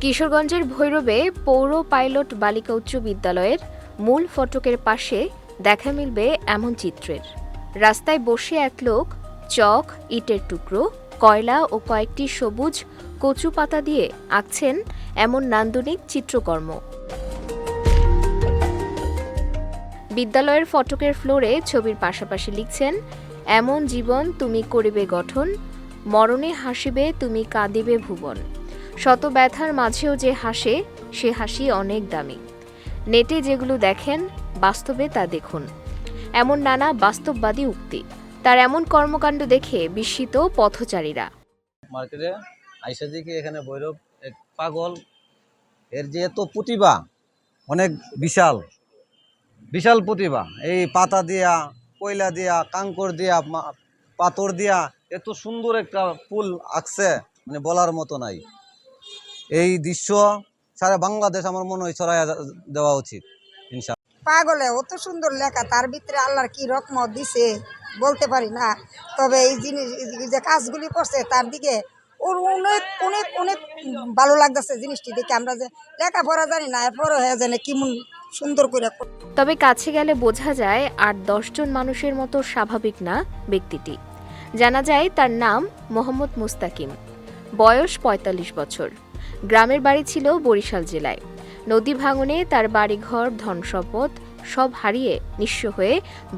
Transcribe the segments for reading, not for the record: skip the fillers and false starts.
কিশোরগঞ্জের ভৈরবে পৌর পাইলট বালিকা উচ্চ বিদ্যালয়ের মূল ফটকের পাশে দেখা মিলবে এমন চিত্রের। রাস্তায় বসে এক লোক চক, ইটের টুকরো, কয়লা ও কয়েকটি সবুজ কচু পাতা দিয়ে আঁকছেন এমন নান্দনিক চিত্রকর্ম। বিদ্যালয়ের ফটকের ফ্লোরে ছবির পাশাপাশি লিখছেন, এমন জীবন তুমি করিবে গঠন, মরণে হাসিবে তুমি কাঁদিবে ভুবন। শত ব্যথার মাঝেও যে হাসে, সে হাসি অনেক দামি। নেটে যেগুলো দেখেন, বাস্তবে তা দেখুন। এমন নানা বাস্তববাদী উক্তি। তার এমন কর্মকাণ্ড দেখে বিস্মিত পথচারীরা। মার্কেটে আইসা দেখি এখানে ভৈরব এক পাগল, এর যে এত প্রতিভা, অনেক বিশাল বিশাল প্রতিভা। এই পাতা দিয়া, কয়লা দিয়া, কাঙ্কর দিয়া, পাথর দিয়া এত সুন্দর একটা ফুল আঁকছে, মানে বলার মতো নাই। এই দৃশ্য সারা বাংলাদেশ আমার মনে হয় ছড়াইয়া দেওয়া উচিত। পাগলে অত সুন্দর লেখা, তার ভিতরে আল্লাহর কি রকমত দিছে বলতে পারি না। তবে এই জিনিস যে কাজগুলি করছে তার দিকে ওর অনেক অনেক অনেক ভালো লাগতেছে জিনিসটি দেখে। আমরা যে লেখাপড়া জানি না, এরপরও হয়ে জানে কেমন সুন্দর করে। তবে কাছে গেলে বোঝা যায় ৮-১০ জন মানুষের মতো স্বাভাবিক না ব্যক্তিটি। জানা যায় তার নাম মোহাম্মদ মুস্তাকিম, বয়স ৪৫ বছর। গ্রামের বাড়ি ছিল বরিশাল জেলায়। নদী ভাঙনে তার বাড়িঘর, ধনসম্পদ সব হারিয়ে নিঃস্ব হয়ে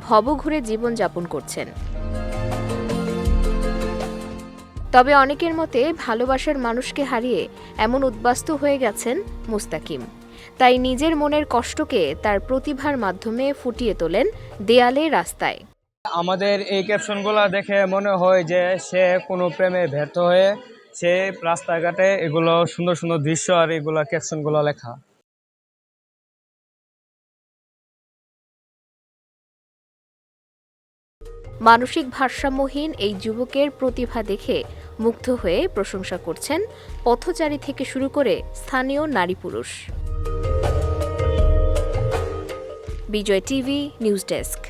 ভবঘুরে জীবনযাপন করছেন। তবে অনেকের মতে ভালোবাসার মানুষকে হারিয়ে এমন উদ্বাস্তু হয়ে গেছেন মুস্তাকিম। তাই নিজের মনের কষ্টকে তার প্রতিভার মাধ্যমে ফুটিয়ে তোলেন দেয়ালে, রাস্তায়। আমাদের এই ক্যাপশনগুলো দেখে মনে হয় যে সে কোনো প্রেমে ব্যর্থ হয়ে সে রাস্তাঘাটে এগুলো সুন্দর সুন্দর দৃশ্য আর এগুলো ক্যাপশনগুলো লেখা। মানসিক ভারসাম্যহীন এই যুবকের প্রতিভা দেখে মুগ্ধ হয়ে প্রশংসা করছেন পথচারী থেকে শুরু করে স্থানীয় নারী পুরুষ। বিজয় টিভি নিউজ ডেস্ক।